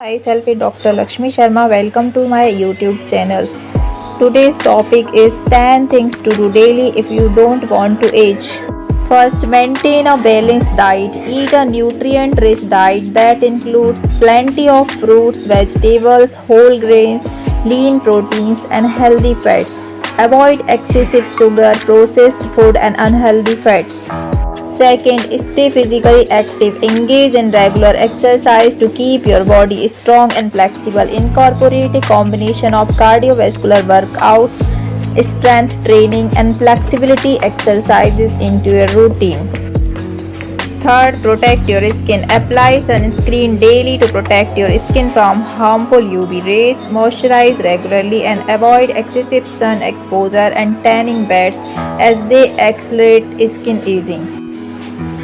Myself is Dr. Lakshmi Sharma. Welcome to my YouTube channel. Today's topic is 10 things to do daily if you don't want to age. First, maintain a balanced diet. Eat a nutrient rich diet that includes plenty of fruits, vegetables, whole grains, lean proteins, and healthy fats. Avoid excessive sugar, processed food, and unhealthy fats. Second, stay physically active. Engage in regular exercise to keep your body strong and flexible. Incorporate a combination of cardiovascular workouts, strength training, and flexibility exercises into your routine. Third, protect your skin. Apply sunscreen daily to protect your skin from harmful UV rays. Moisturize regularly and avoid excessive sun exposure and tanning beds as they accelerate skin aging.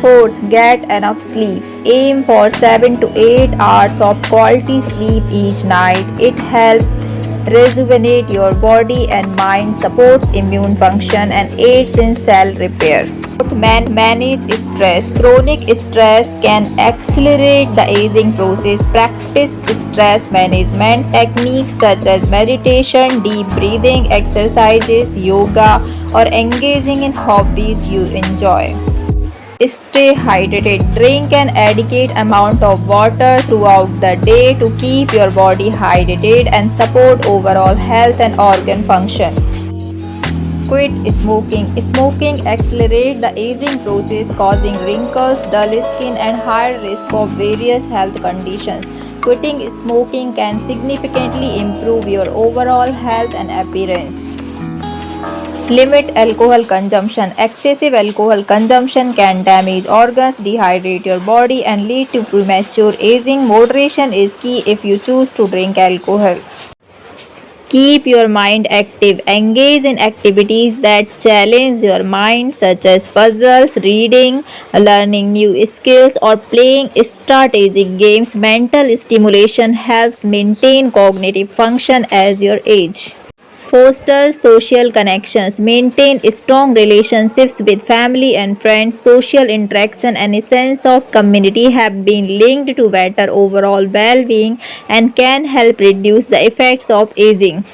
Fourth, get enough sleep. Aim for 7 to 8 hours of quality sleep each night. It helps rejuvenate your body and mind, supports immune function, and aids in cell repair. Fourth, manage stress. Chronic stress can accelerate the aging process. Practice stress management techniques such as meditation, deep breathing exercises, yoga, or engaging in hobbies you enjoy. Stay hydrated. Drink an adequate amount of water throughout the day to keep your body hydrated and support overall health and organ function. Quit smoking. Smoking accelerates the aging process, causing wrinkles, dull skin, and higher risk of various health conditions. Quitting smoking can significantly improve your overall health and appearance. Limit alcohol consumption. Excessive alcohol consumption can damage organs, dehydrate your body, and lead to premature aging. Moderation is key if you choose to drink alcohol. Keep your mind active. Engage in activities that challenge your mind, such as puzzles, reading, learning new skills, or playing strategic games. Mental stimulation helps maintain cognitive function as you age. Foster social connections. Maintain strong relationships with family and friends. Social interaction and a sense of community have been linked to better overall well being and can help reduce the effects of aging.